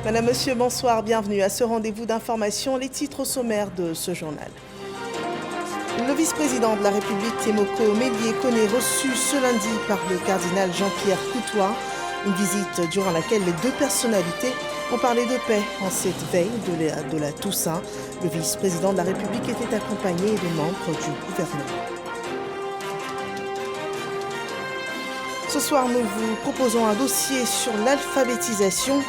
Madame, Monsieur, bonsoir, bienvenue à ce rendez-vous d'information. Les titres au sommaire de ce journal. Le vice-président de la République, Temoko Melie-Kone, reçu ce lundi par le cardinal Jean-Pierre Coutois. Une visite durant laquelle les deux personnalités ont parlé de paix en cette veille de la Toussaint. Le vice-président de la République était accompagné de membres du gouvernement. Ce soir, nous vous proposons un dossier sur l'alphabétisation.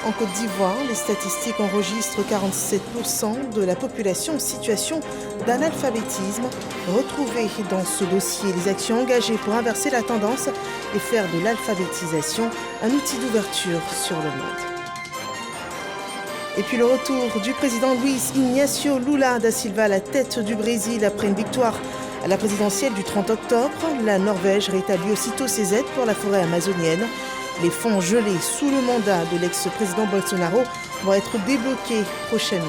En Côte d'Ivoire, les statistiques enregistrent 47% de la population en situation d'analphabétisme. Retrouvez dans ce dossier les actions engagées pour inverser la tendance et faire de l'alphabétisation un outil d'ouverture sur le monde. Et puis le retour du président Luiz Inácio Lula da Silva à la tête du Brésil après une victoire à la présidentielle du 30 octobre. La Norvège rétablit aussitôt ses aides pour la forêt amazonienne. Les fonds gelés sous le mandat de l'ex-président Bolsonaro vont être débloqués prochainement.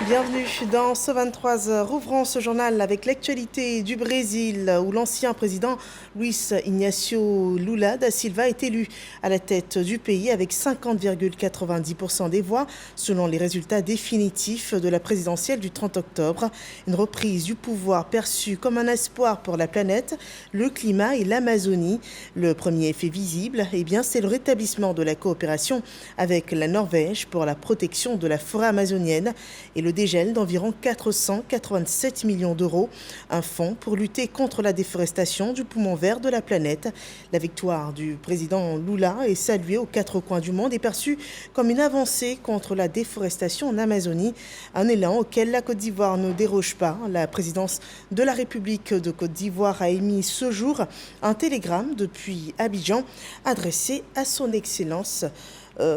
Bienvenue dans ce 23h. Ouvrons ce journal avec l'actualité du Brésil où l'ancien président Luiz Inácio Lula da Silva est élu à la tête du pays avec 50,90% des voix selon les résultats définitifs de la présidentielle du 30 octobre. Une reprise du pouvoir perçue comme un espoir pour la planète, le climat et l'Amazonie. Le premier effet visible, c'est le rétablissement de la coopération avec la Norvège pour la protection de la forêt amazonienne et le dégel d'environ 487 millions d'euros, un fonds pour lutter contre la déforestation du poumon vert de la planète. La victoire du président Lula est saluée aux quatre coins du monde et perçue comme une avancée contre la déforestation en Amazonie, un élan auquel la Côte d'Ivoire ne déroge pas. La présidence de la République de Côte d'Ivoire a émis ce jour un télégramme depuis Abidjan adressé à son Excellence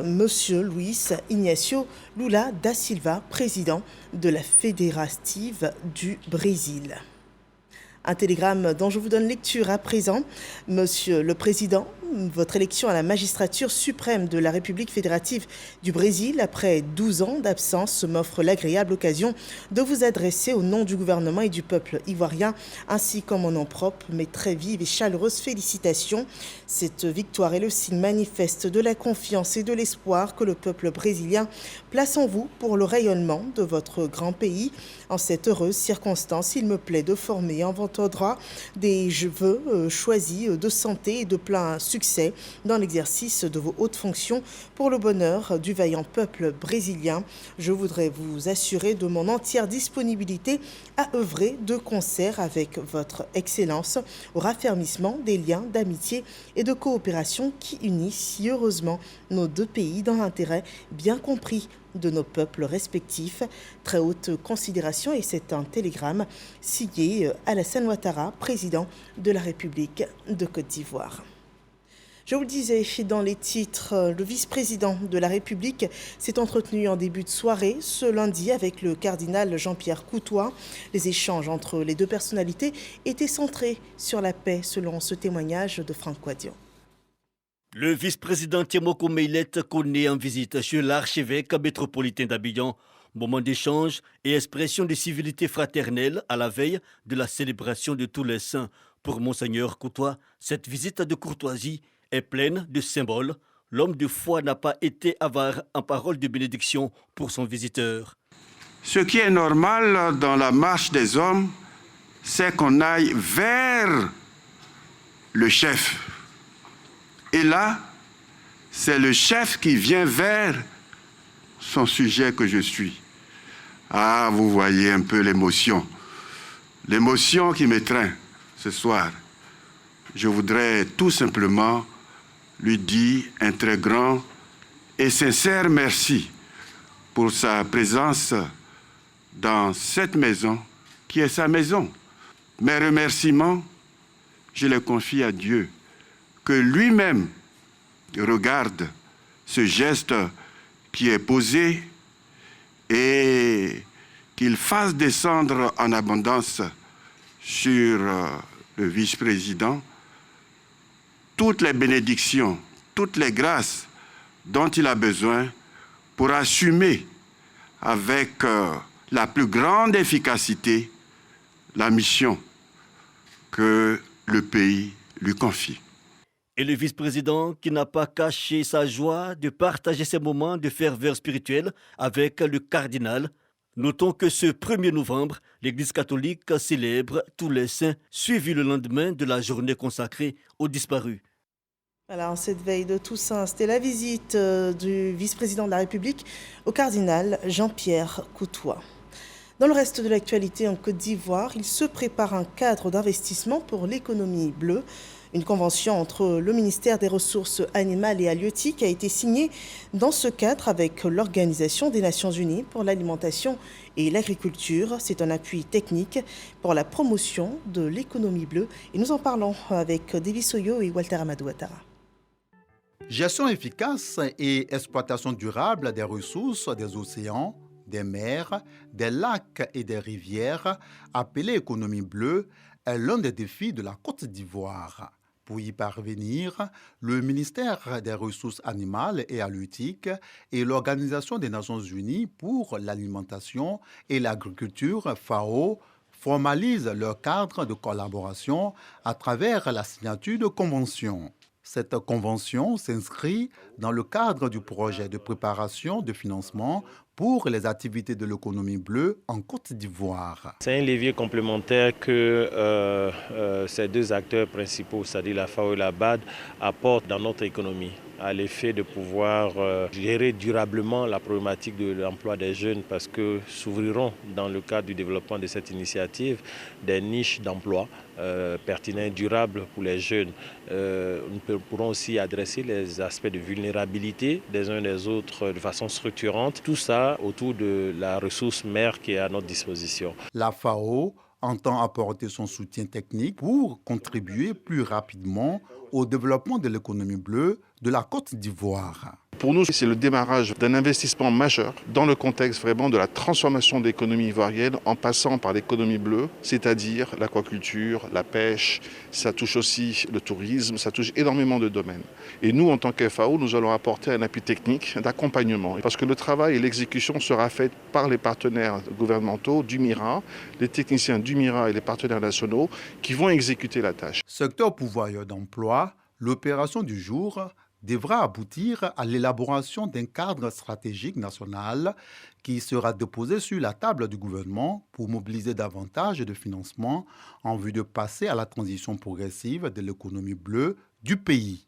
Monsieur Luiz Inácio Lula da Silva, président de la Fédérative du Brésil. Un télégramme dont je vous donne lecture à présent. Monsieur le Président, votre élection à la magistrature suprême de la République fédérative du Brésil, après 12 ans d'absence, m'offre l'agréable occasion de vous adresser au nom du gouvernement et du peuple ivoirien, ainsi qu'en mon nom propre, mes très vives et chaleureuses félicitations. Cette victoire est le signe manifeste de la confiance et de l'espoir que le peuple brésilien place en vous pour le rayonnement de votre grand pays. En cette heureuse circonstance, il me plaît de former en votre droit des vœux choisis de santé et de plein succès dans l'exercice de vos hautes fonctions pour le bonheur du vaillant peuple brésilien. Je voudrais vous assurer de mon entière disponibilité à œuvrer de concert avec votre Excellence au raffermissement des liens d'amitié et de coopération qui unissent si heureusement nos deux pays dans l'intérêt bien compris de nos peuples respectifs. Très haute considération, et c'est un télégramme signé Alassane Ouattara, président de la République de Côte d'Ivoire. Je vous le disais dans les titres, le vice-président de la République s'est entretenu en début de soirée ce lundi avec le cardinal Jean-Pierre Coutois. Les échanges entre les deux personnalités étaient centrés sur la paix, selon ce témoignage de Franck Quadian. Le vice-président Temoko Melie-Kone en visite chez l'archevêque métropolitain d'Abidjan. Moment d'échange et expression de civilité fraternelle à la veille de la célébration de tous les saints. Pour Monseigneur Coutois, cette visite de courtoisie est pleine de symboles. L'homme de foi n'a pas été avare en parole de bénédiction pour son visiteur. Ce qui est normal dans la marche des hommes, c'est qu'on aille vers le chef. Et là, c'est le chef qui vient vers son sujet que je suis. Ah, vous voyez un peu l'émotion qui m'étreint ce soir. Je voudrais tout simplement lui dire un très grand et sincère merci pour sa présence dans cette maison qui est sa maison. Mes remerciements, je les confie à Dieu, que lui-même regarde ce geste qui est posé et qu'il fasse descendre en abondance sur le vice-président toutes les bénédictions, toutes les grâces dont il a besoin pour assumer avec la plus grande efficacité la mission que le pays lui confie. Et le vice-président qui n'a pas caché sa joie de partager ces moments de ferveur spirituelle avec le cardinal. Notons que ce 1er novembre, l'Église catholique célèbre tous les saints, suivi le lendemain de la journée consacrée aux disparus. Voilà, en cette veille de Toussaint, c'était la visite du vice-président de la République au cardinal Jean-Pierre Coutois. Dans le reste de l'actualité en Côte d'Ivoire, il se prépare un cadre d'investissement pour l'économie bleue. Une convention entre le ministère des Ressources animales et halieutiques a été signée dans ce cadre avec l'Organisation des Nations Unies pour l'alimentation et l'agriculture. C'est un appui technique pour la promotion de l'économie bleue. Et nous en parlons avec Davis Oyo et Walter Amadou Ouattara. Gestion efficace et exploitation durable des ressources des océans, des mers, des lacs et des rivières, appelée économie bleue, est l'un des défis de la Côte d'Ivoire. Pour y parvenir, le ministère des Ressources animales et halieutiques et l'Organisation des Nations Unies pour l'alimentation et l'agriculture, FAO, formalisent leur cadre de collaboration à travers la signature de conventions. Cette convention s'inscrit dans le cadre du projet de préparation de financement pour les activités de l'économie bleue en Côte d'Ivoire. C'est un levier complémentaire que ces deux acteurs principaux, c'est-à-dire la FAO et la BAD, apportent dans notre économie, à l'effet de pouvoir gérer durablement la problématique de l'emploi des jeunes, parce que s'ouvriront dans le cadre du développement de cette initiative des niches d'emploi pertinents, durables pour les jeunes. Nous pourrons aussi adresser les aspects de vulnérabilité des uns des autres de façon structurante. Tout ça autour de la ressource mère qui est à notre disposition. La FAO entend apporter son soutien technique pour contribuer plus rapidement au développement de l'économie bleue de la Côte d'Ivoire. Pour nous, c'est le démarrage d'un investissement majeur dans le contexte vraiment de la transformation de l'économie ivoirienne en passant par l'économie bleue, c'est-à-dire l'aquaculture, la pêche, ça touche aussi le tourisme, ça touche énormément de domaines. Et nous, en tant que FAO, nous allons apporter un appui technique d'accompagnement parce que le travail et l'exécution sera fait par les partenaires gouvernementaux du MIRA, les techniciens du MIRA et les partenaires nationaux qui vont exécuter la tâche. Secteur pourvoyeur d'emploi, l'opération du jour devra aboutir à l'élaboration d'un cadre stratégique national qui sera déposé sur la table du gouvernement pour mobiliser davantage de financements en vue de passer à la transition progressive de l'économie bleue du pays.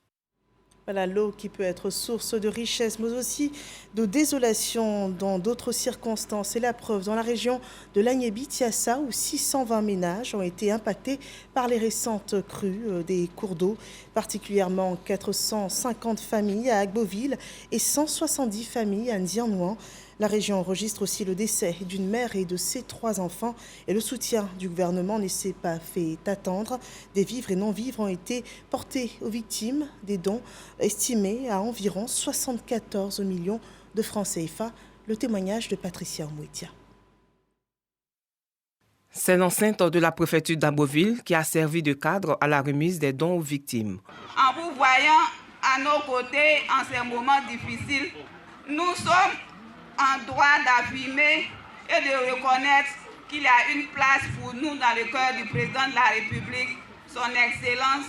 Voilà, l'eau qui peut être source de richesse, mais aussi de désolation dans d'autres circonstances. C'est la preuve dans la région de l'Agnébi-Tiassa, où 620 ménages ont été impactés par les récentes crues des cours d'eau, particulièrement 450 familles à Agboville et 170 familles à Ndianouan. La région enregistre aussi le décès d'une mère et de ses 3 enfants. Et le soutien du gouvernement ne s'est pas fait attendre. Des vivres et non-vivres ont été portés aux victimes. Des dons estimés à environ 74 millions de francs CFA. Le témoignage de Patricia Omouetia. C'est l'enceinte de la préfecture d'Agboville qui a servi de cadre à la remise des dons aux victimes. En vous voyant à nos côtés en ces moments difficiles, nous sommes en droit d'affirmer et de reconnaître qu'il y a une place pour nous dans le cœur du président de la République, son Excellence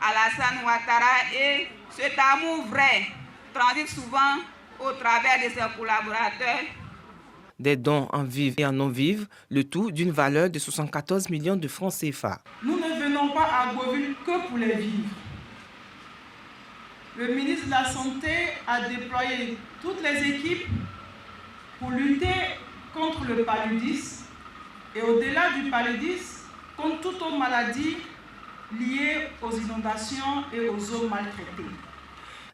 Alassane Ouattara, et cet amour vrai transite souvent au travers de ses collaborateurs. Des dons en vivres et en non-vivres, le tout d'une valeur de 74 millions de francs CFA. Nous ne venons pas à Agboville que pour les vivres. Le ministre de la Santé a déployé toutes les équipes pour lutter contre le paludisme et au-delà du paludisme, contre toute autre maladie liée aux inondations et aux eaux maltraitées.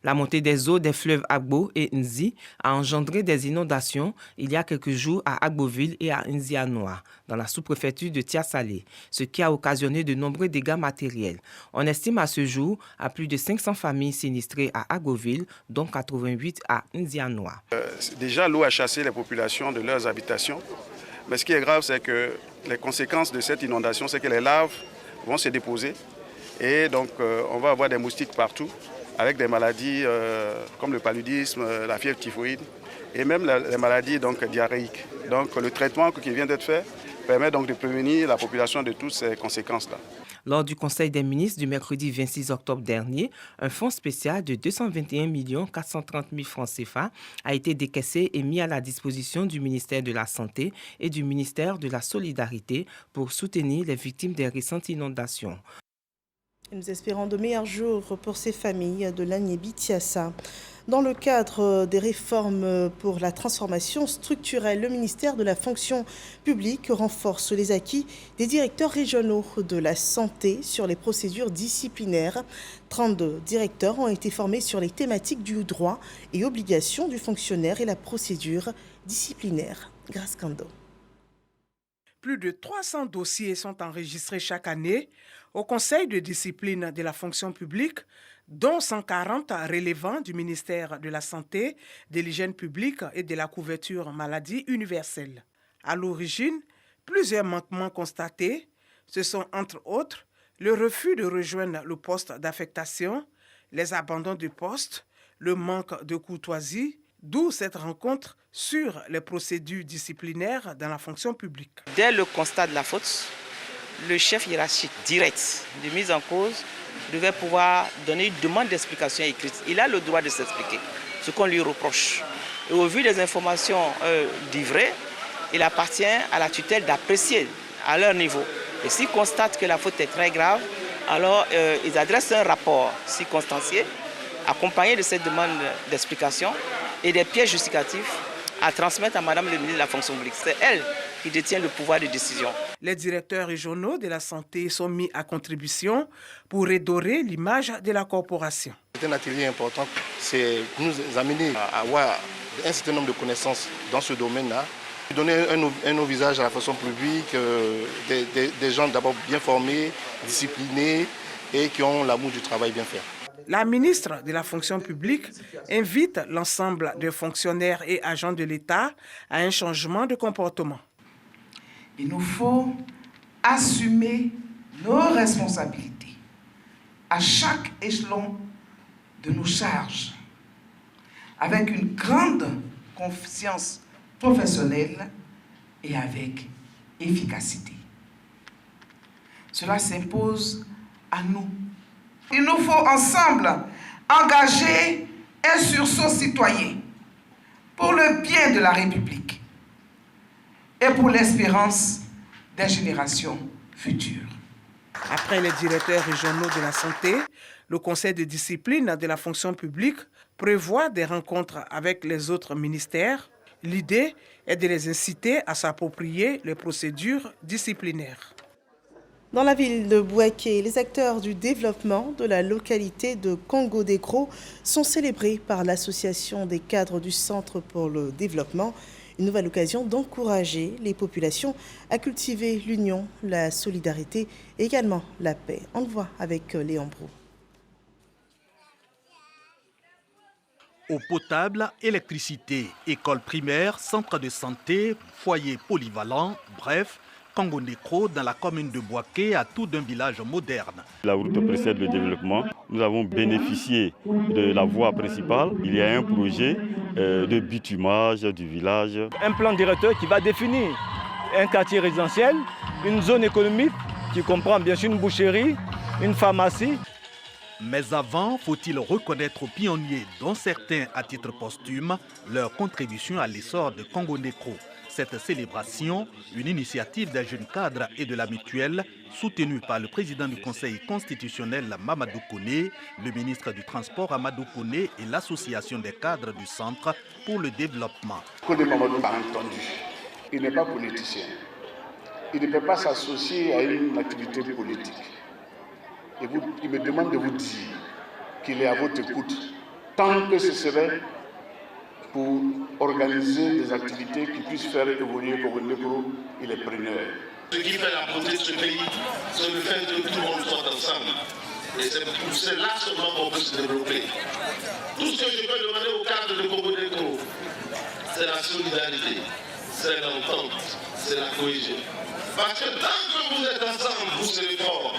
La montée des eaux des fleuves Agbo et Nzi a engendré des inondations il y a quelques jours à Agboville et à Ndianoa, dans la sous-préfecture de Tiassalé, ce qui a occasionné de nombreux dégâts matériels. On estime à ce jour à plus de 500 familles sinistrées à Agboville, dont 88 à Ndianoa. Déjà, l'eau a chassé les populations de leurs habitations. Mais ce qui est grave, c'est que les conséquences de cette inondation, c'est que les larves vont se déposer. Et donc, on va avoir des moustiques partout, avec des maladies comme le paludisme, la fièvre typhoïde et même les maladies donc, diarrhéiques. Donc le traitement qui vient d'être fait permet donc de prévenir la population de toutes ces conséquences-là. Lors du Conseil des ministres du mercredi 26 octobre dernier, un fonds spécial de 221 430 000 francs CFA a été décaissé et mis à la disposition du ministère de la Santé et du ministère de la Solidarité pour soutenir les victimes des récentes inondations. Nous espérons de meilleurs jours pour ces familles de l'Agné-Bitiassa. Dans le cadre des réformes pour la transformation structurelle, le ministère de la fonction publique renforce les acquis des directeurs régionaux de la santé sur les procédures disciplinaires. 32 directeurs ont été formés sur les thématiques du droit et obligations du fonctionnaire et la procédure disciplinaire. Grace Kando. Plus de 300 dossiers sont enregistrés chaque année au Conseil de discipline de la fonction publique, dont 140 relevant du ministère de la Santé, de l'hygiène publique et de la couverture maladie universelle. À l'origine, plusieurs manquements constatés, ce sont entre autres le refus de rejoindre le poste d'affectation, les abandons de poste, le manque de courtoisie, d'où cette rencontre sur les procédures disciplinaires dans la fonction publique. Dès le constat de la faute, le chef hiérarchique direct de mise en cause devait pouvoir donner une demande d'explication écrite. Il a le droit de s'expliquer, ce qu'on lui reproche. Et au vu des informations livrées, il appartient à la tutelle d'apprécier à leur niveau. Et s'ils constatent que la faute est très grave, alors ils adressent un rapport circonstancié, accompagné de cette demande d'explication et des pièces justificatives à transmettre à Madame le ministre de la fonction publique. C'est elle qui détient le pouvoir de décision. Les directeurs régionaux de la santé sont mis à contribution pour redorer l'image de la corporation. C'est un atelier important, c'est nous amener à avoir un certain nombre de connaissances dans ce domaine-là, donner un nouveau visage à la fonction publique, des gens d'abord bien formés, disciplinés et qui ont l'amour du travail bien fait. La ministre de la fonction publique invite l'ensemble des fonctionnaires et agents de l'État à un changement de comportement. Il nous faut assumer nos responsabilités à chaque échelon de nos charges, avec une grande conscience professionnelle et avec efficacité. Cela s'impose à nous. Il nous faut ensemble engager un sursaut citoyen pour le bien de la République et pour l'espérance des générations futures. Après les directeurs régionaux de la santé, le Conseil de discipline de la fonction publique prévoit des rencontres avec les autres ministères. L'idée est de les inciter à s'approprier les procédures disciplinaires. Dans la ville de Bouaké, les acteurs du développement de la localité de Congo-Décro sont célébrés par l'Association des cadres du Centre pour le développement. Une nouvelle occasion d'encourager les populations à cultiver l'union, la solidarité et également la paix. On le voit avec Léon Brou. Eau potable, électricité, école primaire, centre de santé, foyer polyvalent, bref, Congo-Décro dans la commune de Bouaké a tout d'un village moderne. La route précède le développement. Nous avons bénéficié de la voie principale. Il y a un projet de bitumage du village. Un plan directeur qui va définir un quartier résidentiel, une zone économique qui comprend bien sûr une boucherie, une pharmacie. Mais avant, faut-il reconnaître aux pionniers, dont certains à titre posthume, leur contribution à l'essor de Congo-Décro. Cette célébration, une initiative des jeunes cadres et de la mutuelle, soutenue par le président du Conseil constitutionnel Mamadou Koné, le ministre du Transport Amadou Koné et l'association des cadres du Centre pour le développement. Koné Mamadou a entendu, il n'est pas politicien. Il ne peut pas s'associer à une activité politique. Il me demande de vous dire qu'il est à votre écoute, tant que ce serait pour organiser des activités qui puissent faire évoluer Congo-Décro, il est preneur. Ce qui fait la beauté de ce pays, c'est le fait que tout le monde soit ensemble. Et c'est là seulement qu'on peut se développer. Tout ce que je peux demander au cadre de Congo-Décro, c'est la solidarité, c'est l'entente, c'est la cohésion. Parce que tant que vous êtes ensemble, vous serez forts.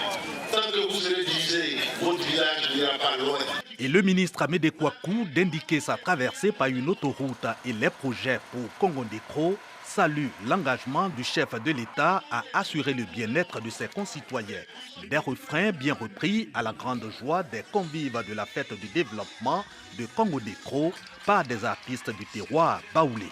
Tant que vous serez divisés, votre village n'ira pas loin. Et le ministre Amédée Kouakou d'indiquer sa traversée par une autoroute et les projets pour Congo-Décro salue l'engagement du chef de l'État à assurer le bien-être de ses concitoyens. Des refrains bien repris à la grande joie des convives de la fête du développement de Congo-Décro par des artistes du terroir baoulé.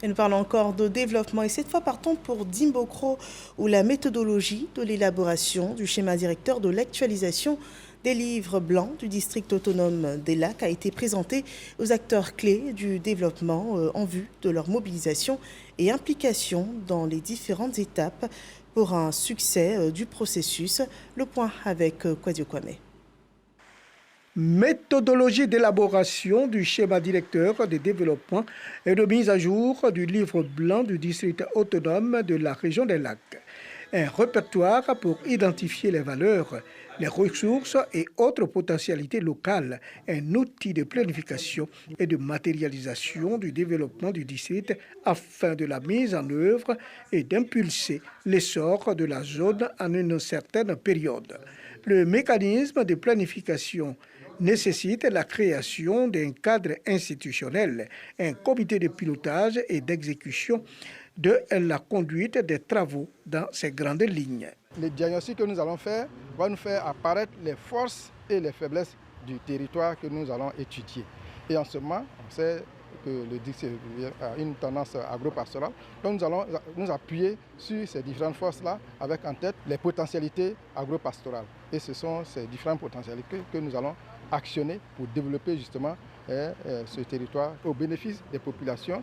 Et nous parlons encore de développement et cette fois partons pour Dimbokro où la méthodologie de l'élaboration du schéma directeur de l'actualisation des livres blancs du district autonome des Lacs a été présentée aux acteurs clés du développement en vue de leur mobilisation et implication dans les différentes étapes pour un succès du processus. Le point avec Kwadio Kwame. Méthodologie d'élaboration du schéma directeur de développement et de mise à jour du livre blanc du district autonome de la région des Lacs. Un répertoire pour identifier les valeurs, les ressources et autres potentialités locales, un outil de planification et de matérialisation du développement du district afin de la mise en œuvre et d'impulser l'essor de la zone en une certaine période. Le mécanisme de planification nécessite la création d'un cadre institutionnel, un comité de pilotage et d'exécution de la conduite des travaux dans ces grandes lignes. Le diagnostic que nous allons faire va nous faire apparaître les forces et les faiblesses du territoire que nous allons étudier. Et en ce moment, on sait que le district a une tendance agro-pastorale. Donc nous allons nous appuyer sur ces différentes forces-là avec en tête les potentialités agro-pastorales. Et ce sont ces différentes potentialités que nous allons actionner pour développer justement ce territoire au bénéfice des populations.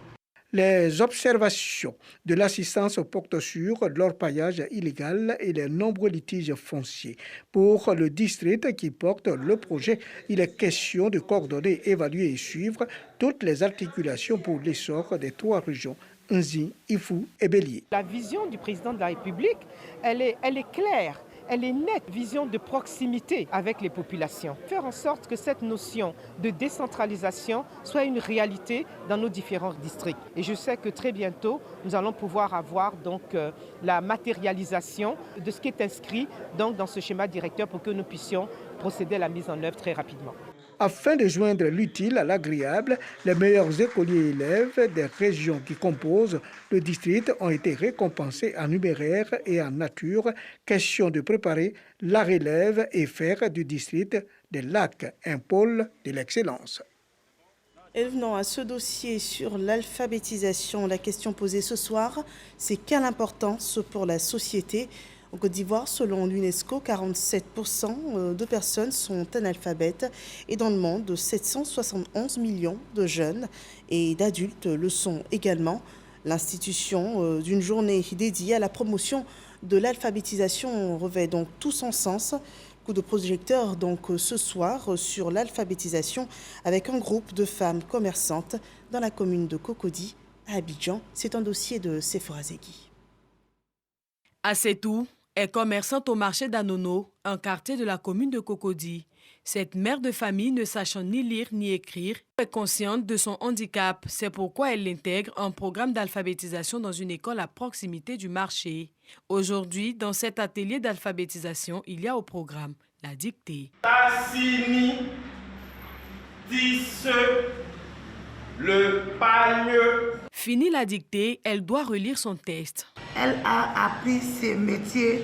Les observations de l'assistance portent sur l'orpaillage illégal et les nombreux litiges fonciers. Pour le district qui porte le projet, il est question de coordonner, évaluer et suivre toutes les articulations pour l'essor des trois régions, Nzi, Ifou et Bélier. La vision du président de la République, elle est claire. Elle est nette, vision de proximité avec les populations. Faire en sorte que cette notion de décentralisation soit une réalité dans nos différents districts. Et je sais que très bientôt, nous allons pouvoir avoir donc la matérialisation de ce qui est inscrit donc, dans ce schéma directeur pour que nous puissions procéder à la mise en œuvre très rapidement. Afin de joindre l'utile à l'agréable, les meilleurs écoliers et élèves des régions qui composent le district ont été récompensés en numéraire et en nature. Question de préparer la relève et faire du district des Lacs un pôle de l'excellence. Et venons à ce dossier sur l'alphabétisation. La question posée ce soir, c'est quelle importance pour la société ? En Côte d'Ivoire, selon l'UNESCO, 47% de personnes sont analphabètes et dans le monde, 771 millions de jeunes et d'adultes le sont également. L'institution d'une journée dédiée à la promotion de l'alphabétisation revêt donc tout son sens. Coup de projecteur donc ce soir sur l'alphabétisation avec un groupe de femmes commerçantes dans la commune de Cocody à Abidjan. C'est un dossier de Sephora Zegui. Assetou est commerçante au marché d'Anono, un quartier de la commune de Cocody. Cette mère de famille, ne sachant ni lire ni écrire, est consciente de son handicap. C'est pourquoi elle intègre un programme d'alphabétisation dans une école à proximité du marché. Aujourd'hui, dans cet atelier d'alphabétisation, il y a au programme la dictée. Tassini, tisse, le pagne. Fini la dictée, elle doit relire son texte. Elle a appris ce métier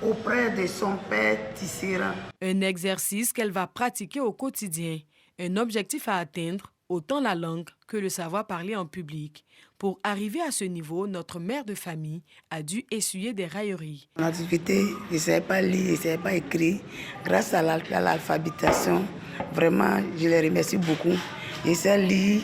auprès de son père tisserand. Un exercice qu'elle va pratiquer au quotidien. Un objectif à atteindre, autant la langue que le savoir parler en public. Pour arriver à ce niveau, notre mère de famille a dû essuyer des railleries. En activité, je ne savais pas lire, je ne savais pas écrire. Grâce à l'alphabétisation, vraiment, je les remercie beaucoup. Je sais lire.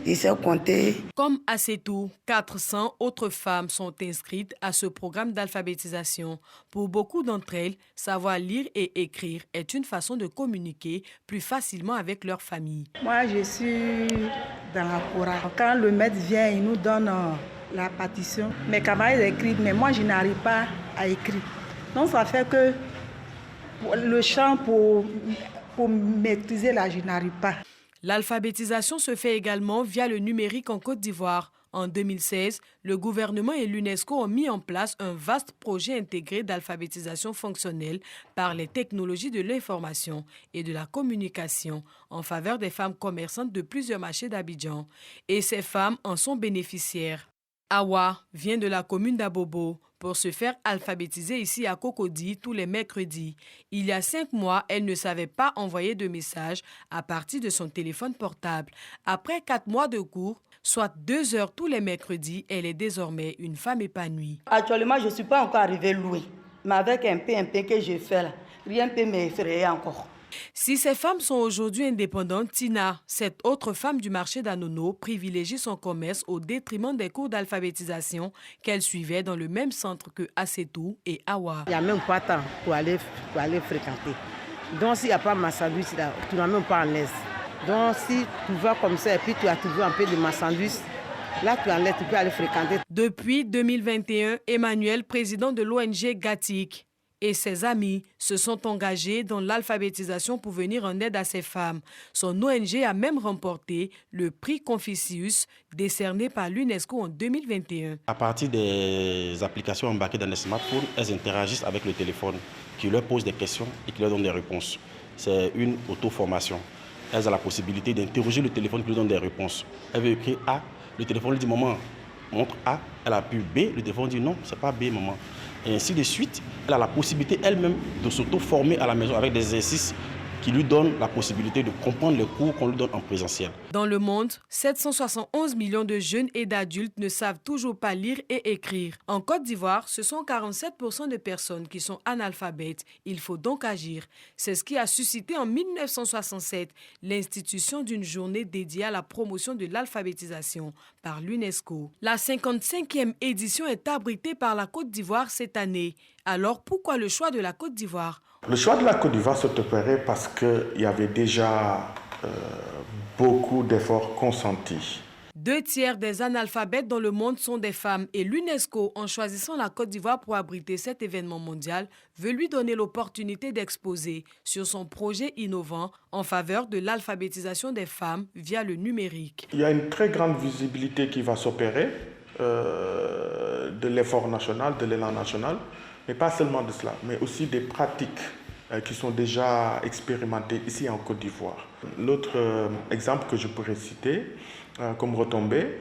Il s'est compté. Comme Assetou, 400 autres femmes sont inscrites à ce programme d'alphabétisation. Pour beaucoup d'entre elles, savoir lire et écrire est une façon de communiquer plus facilement avec leur famille. Moi, je suis dans la chorale. Quand le maître vient, il nous donne la partition. Mes camarades écrivent, mais moi, je n'arrive pas à écrire. Donc, ça fait que le chant, pour maîtriser là, je n'arrive pas. L'alphabétisation se fait également via le numérique en Côte d'Ivoire. En 2016, le gouvernement et l'UNESCO ont mis en place un vaste projet intégré d'alphabétisation fonctionnelle par les technologies de l'information et de la communication en faveur des femmes commerçantes de plusieurs marchés d'Abidjan. Et ces femmes en sont bénéficiaires. Awa vient de la commune d'Abobo pour se faire alphabétiser ici à Cocody tous les mercredis. Il y a 5 mois, elle ne savait pas envoyer de messages à partir de son téléphone portable. Après 4 mois de cours, soit 2 heures tous les mercredis, elle est désormais une femme épanouie. Actuellement, je ne suis pas encore arrivée loin, mais avec un peu que je fais là, rien ne peut m'effrayer encore. Si ces femmes sont aujourd'hui indépendantes, Tina, cette autre femme du marché d'Anono, privilégie son commerce au détriment des cours d'alphabétisation qu'elle suivait dans le même centre que Assetou et Awa. Il n'y a même pas de temps pour aller fréquenter. Donc s'il n'y a pas de sandwich là, tu n'as même pas en l'aise. Donc si tu vas comme ça et puis tu as trouvé un peu de ma sandwich, là tu en l'aise, tu peux aller fréquenter. Depuis 2021, Emmanuel, président de l'ONG Gatik, et ses amis se sont engagés dans l'alphabétisation pour venir en aide à ces femmes. Son ONG a même remporté le prix Confucius décerné par l'UNESCO en 2021. À partir des applications embarquées dans les smartphones, elles interagissent avec le téléphone qui leur pose des questions et qui leur donne des réponses. C'est une auto-formation. Elles ont la possibilité d'interroger le téléphone qui leur donne des réponses. Elle veut écrire A, le téléphone lui dit maman, montre A. Elle a pu B, le téléphone dit non, c'est pas B maman. Et ainsi de suite, elle a la possibilité elle-même de s'auto-former à la maison avec des exercices qui lui donnent la possibilité de comprendre les cours qu'on lui donne en présentiel. Dans le monde, 771 millions de jeunes et d'adultes ne savent toujours pas lire et écrire. En Côte d'Ivoire, ce sont 47% de personnes qui sont analphabètes. Il faut donc agir. C'est ce qui a suscité en 1967 l'institution d'une journée dédiée à la promotion de l'alphabétisation par l'UNESCO. La 55e édition est abritée par la Côte d'Ivoire cette année. Alors pourquoi le choix de la Côte d'Ivoire? Le choix de la Côte d'Ivoire s'est opéré parce qu'il y avait déjà beaucoup d'efforts consentis. 2 tiers des analphabètes dans le monde sont des femmes et l'UNESCO, en choisissant la Côte d'Ivoire pour abriter cet événement mondial, veut lui donner l'opportunité d'exposer sur son projet innovant en faveur de l'alphabétisation des femmes via le numérique. Il y a une très grande visibilité qui va s'opérer de l'effort national, de l'élan national. Mais pas seulement de cela, mais aussi des pratiques qui sont déjà expérimentées ici en Côte d'Ivoire. L'autre exemple que je pourrais citer comme retombée,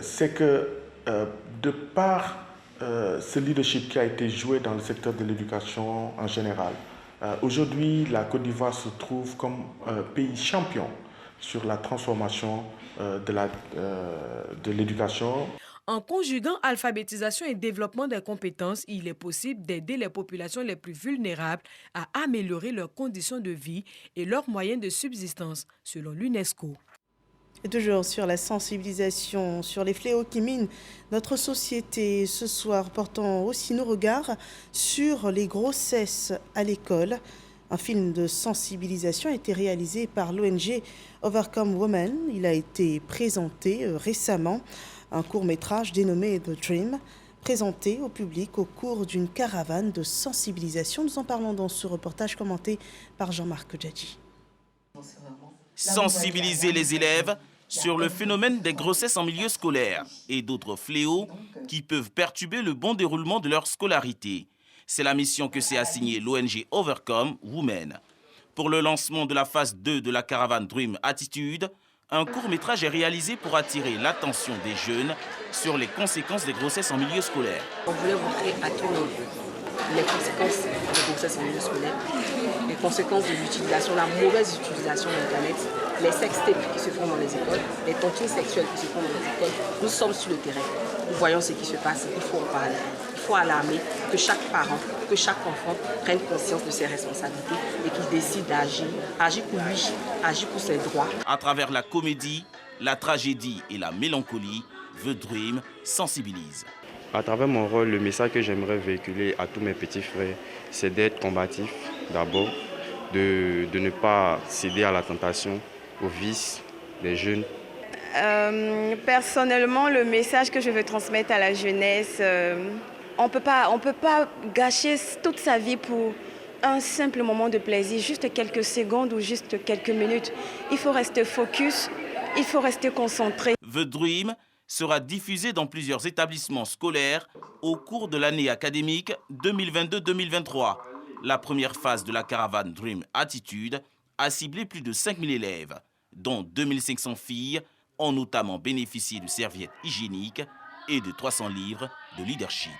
c'est que de par ce leadership qui a été joué dans le secteur de l'éducation en général, aujourd'hui la Côte d'Ivoire se trouve comme un pays champion sur la transformation de l'éducation. En conjuguant alphabétisation et développement des compétences, il est possible d'aider les populations les plus vulnérables à améliorer leurs conditions de vie et leurs moyens de subsistance, selon l'UNESCO. Et toujours sur la sensibilisation sur les fléaux qui minent notre société, ce soir portant aussi nos regards sur les grossesses à l'école. Un film de sensibilisation a été réalisé par l'ONG Overcome Women. Il a été présenté récemment. Un court-métrage dénommé The Dream, présenté au public au cours d'une caravane de sensibilisation. Nous en parlons dans ce reportage commenté par Jean-Marc Djadji. Sensibiliser les élèves sur le phénomène des grossesses en milieu scolaire et d'autres fléaux qui peuvent perturber le bon déroulement de leur scolarité. C'est la mission que s'est assignée l'ONG Overcome Women. Pour le lancement de la phase 2 de la caravane Dream Attitude, un court-métrage est réalisé pour attirer l'attention des jeunes sur les conséquences des grossesses en milieu scolaire. On voulait montrer à tout le monde les conséquences des grossesses en milieu scolaire, les conséquences de l'utilisation, la mauvaise utilisation de l'Internet, les sextapes qui se font dans les écoles, les tontines sexuelles qui se font dans les écoles. Nous sommes sur le terrain, nous voyons ce qui se passe, il faut en parler. Il faut alarmer que chaque parent, que chaque enfant prenne conscience de ses responsabilités et qu'il décide d'agir, agir pour lui, agir pour ses droits. À travers la comédie, la tragédie et la mélancolie, The Dream sensibilise. À travers mon rôle, le message que j'aimerais véhiculer à tous mes petits frères, c'est d'être combatif d'abord, de ne pas céder à la tentation, au vice des jeunes. Personnellement, le message que je veux transmettre à la jeunesse, on ne peut pas gâcher toute sa vie pour un simple moment de plaisir, juste quelques secondes ou juste quelques minutes. Il faut rester focus, il faut rester concentré. The Dream, sera diffusée dans plusieurs établissements scolaires au cours de l'année académique 2022-2023. La première phase de la caravane Dream Attitude a ciblé plus de 5000 élèves, dont 2500 filles ont notamment bénéficié de serviettes hygiéniques et de 300 livres de leadership.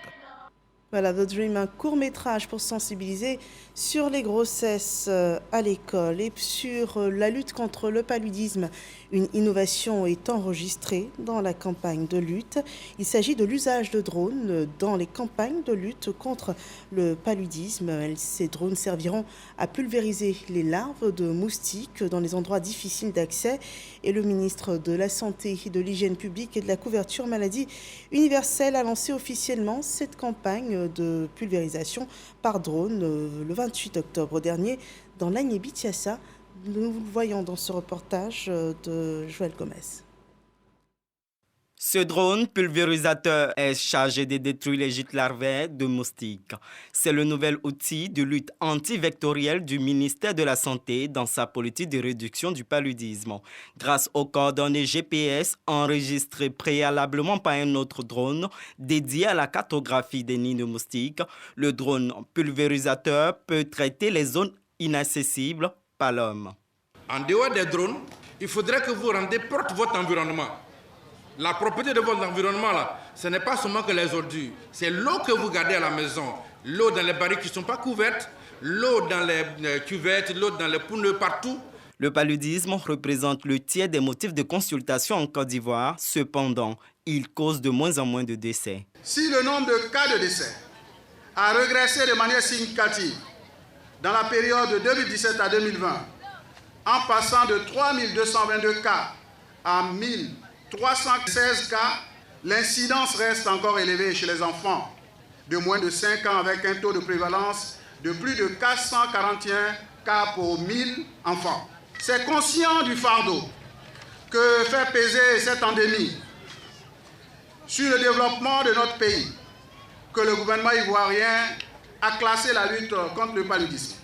Voilà, The Dream, un court-métrage pour sensibiliser sur les grossesses à l'école et sur la lutte contre le paludisme. Une innovation est enregistrée dans la campagne de lutte. Il s'agit de l'usage de drones dans les campagnes de lutte contre le paludisme. Ces drones serviront à pulvériser les larves de moustiques dans les endroits difficiles d'accès. Et le ministre de la Santé, de l'Hygiène publique et de la couverture maladie universelle a lancé officiellement cette campagne de pulvérisation par drone le 28 octobre dernier dans l'Agné-Bitiassa. Nous le voyons dans ce reportage de Joël Gomez. Ce drone pulvérisateur est chargé de détruire les gîtes larvaires de moustiques. C'est le nouvel outil de lutte antivectorielle du ministère de la Santé dans sa politique de réduction du paludisme. Grâce aux coordonnées GPS enregistrées préalablement par un autre drone dédié à la cartographie des nids de moustiques, le drone pulvérisateur peut traiter les zones inaccessibles par l'homme. En dehors des drones, il faudrait que vous rendiez propre votre environnement. La propriété de votre environnement, là, ce n'est pas seulement que les ordures, c'est l'eau que vous gardez à la maison, l'eau dans les barriques qui ne sont pas couvertes, l'eau dans les cuvettes, l'eau dans les poubelles, partout. Le paludisme représente le tiers des motifs de consultation en Côte d'Ivoire. Cependant, il cause de moins en moins de décès. Si le nombre de cas de décès a régressé de manière significative dans la période de 2017 à 2020, en passant de 3222 cas à 1316 cas, l'incidence reste encore élevée chez les enfants de moins de 5 ans avec un taux de prévalence de plus de 441 cas pour 1000 enfants. C'est conscient du fardeau que fait peser cette endémie sur le développement de notre pays que le gouvernement ivoirien a classé la lutte contre le paludisme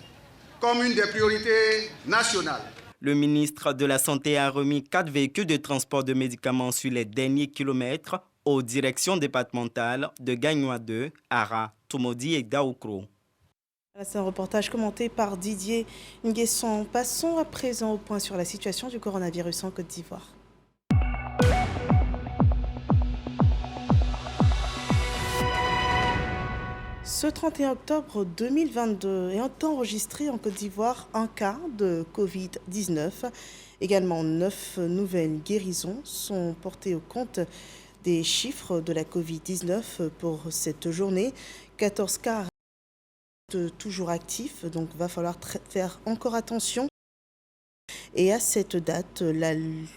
comme une des priorités nationales. Le ministre de la Santé a remis 4 véhicules de transport de médicaments sur les derniers kilomètres aux directions départementales de Gagnoa 2, Ara, Tomodi et Daoukro. C'est un reportage commenté par Didier Nguesson. Passons à présent au point sur la situation du coronavirus en Côte d'Ivoire. Ce 31 octobre 2022 est enregistré en Côte d'Ivoire un cas de Covid-19. Également, 9 nouvelles guérisons sont portées au compte des chiffres de la Covid-19 pour cette journée. 14 cas toujours actifs, donc il va falloir faire encore attention. Et à cette date, la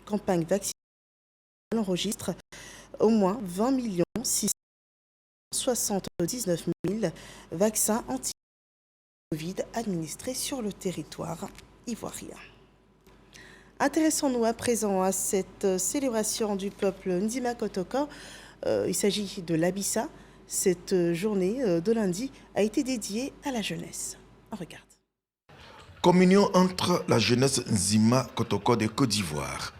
campagne vaccinale enregistre au moins 20 679 000 vaccins anti-Covid administrés sur le territoire ivoirien. Intéressons-nous à présent à cette célébration du peuple Ndima Kotoko. Il s'agit de l'Abissa. Cette journée de lundi a été dédiée à la jeunesse. On regarde. Communion entre la jeunesse Nzima Kotoko de Côte d'Ivoire.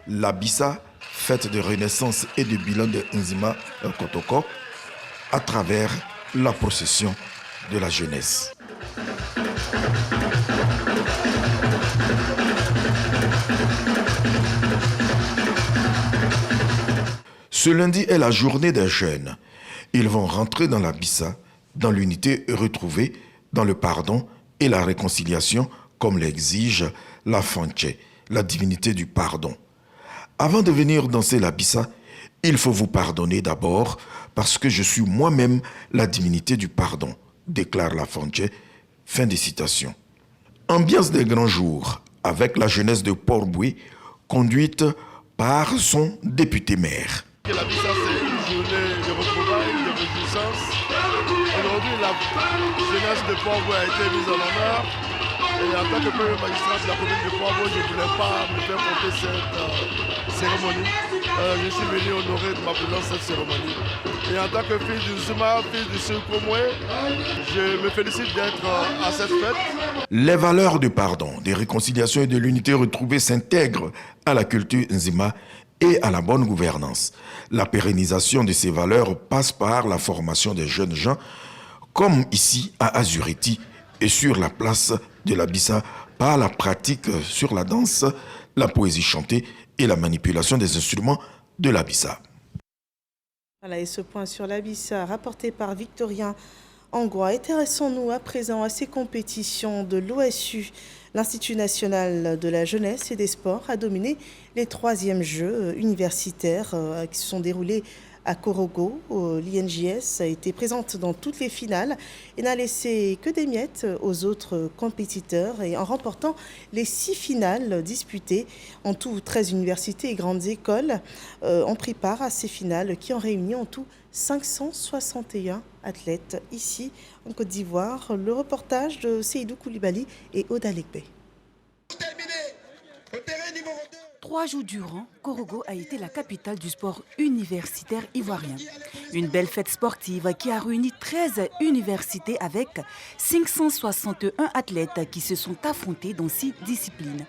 L'Abissa, fête de renaissance et de bilan de Nzima Kotoko, à travers la procession de la jeunesse. Ce lundi est la journée des jeunes. Ils vont rentrer dans l'Abissa, dans l'unité retrouvée, dans le pardon et la réconciliation, comme l'exige la Fanché, la divinité du pardon. Avant de venir danser l'Abissa, il faut vous pardonner d'abord, parce que je suis moi-même la divinité du pardon, déclare la Fanché. Fin de citation. Ambiance des grands jours, avec la jeunesse de Port-Boué, conduite par son député-maire. L'Abissa, c'est une journée de retrouvailles, de réjouissance. Aujourd'hui, la jeunesse de Port-Boué a été mise en honneur. Et en tant que premier magistrat de la commune de Port-Boué, je ne voulais pas me faire porter cette cérémonie. Je suis venu honorer de ma présence cette cérémonie. Et en tant que fils du Zuma, fils du Sukomoué, je me félicite d'être à cette fête. Les valeurs du pardon, des réconciliations et de l'unité retrouvée s'intègrent à la culture Nzima et à la bonne gouvernance. La pérennisation de ces valeurs passe par la formation des jeunes gens, comme ici à Azuriti et sur la place de la Bissa, par la pratique sur la danse, la poésie chantée et la manipulation des instruments de la Bissa. Voilà, et ce point sur la Bissa, rapporté par Victorien Angois. Intéressons-nous à présent à ces compétitions de l'OSU. L'Institut national de la jeunesse et des sports a dominé les 3e Jeux universitaires qui se sont déroulés à Korogo. L'INJS a été présente dans toutes les finales et n'a laissé que des miettes aux autres compétiteurs, et en remportant les 6 finales disputées. En tout, 13 universités et grandes écoles ont pris part à ces finales qui ont réuni en tout 561 athlètes ici en Côte d'Ivoire. Le reportage de Seydou Koulibaly et Oda Lekbe. 3 jours durant, Korogo a été la capitale du sport universitaire ivoirien. Une belle fête sportive qui a réuni 13 universités avec 561 athlètes qui se sont affrontés dans 6 disciplines.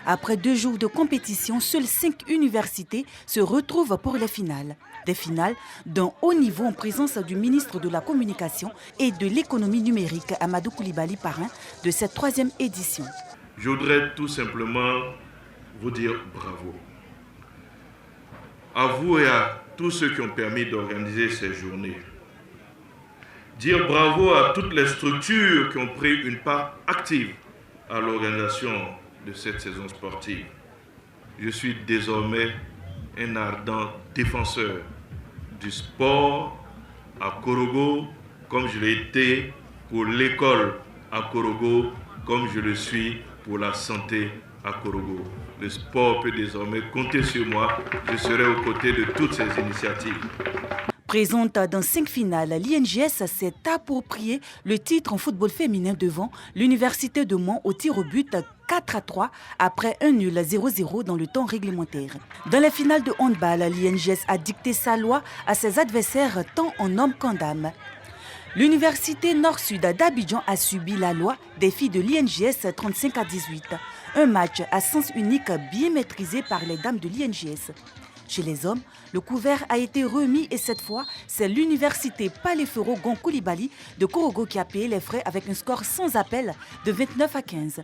Après 2 jours de compétition, seules 5 universités se retrouvent pour les finales. Des finales d'un haut niveau en présence du ministre de la Communication et de l'économie numérique, Amadou Koulibaly, parrain de cette 3e édition. Je voudrais tout simplement vous dire bravo. À vous et à tous ceux qui ont permis d'organiser ces journées. Dire bravo à toutes les structures qui ont pris une part active à l'organisation de cette saison sportive. Je suis désormais un ardent défenseur du sport à Korogo, comme je l'ai été pour l'école à Korogo, comme je le suis pour la santé à Korogo. Le sport peut désormais compter sur moi. Je serai aux côtés de toutes ces initiatives. Présente dans 5 finales, l'INJS s'est approprié le titre en football féminin devant l'Université de Mans au tir au but 4-3 après un nul 0-0 dans le temps réglementaire. Dans les finales de handball, l'INJS a dicté sa loi à ses adversaires tant en hommes qu'en dames. L'Université Nord-Sud d'Abidjan a subi la loi des filles de l'INJS 35-18. Un match à sens unique bien maîtrisé par les dames de l'INJS. Chez les hommes, le couvert a été remis et cette fois, c'est l'université Paléfero Gon Koulibaly de Korogo qui a payé les frais avec un score sans appel de 29-15.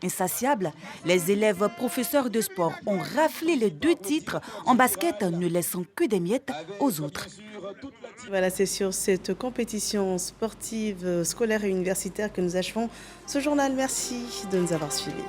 Insatiables, les élèves professeurs de sport ont raflé les 2 titres en basket, ne laissant que des miettes aux autres. Voilà, c'est sur cette compétition sportive, scolaire et universitaire que nous achevons ce journal. Merci de nous avoir suivis.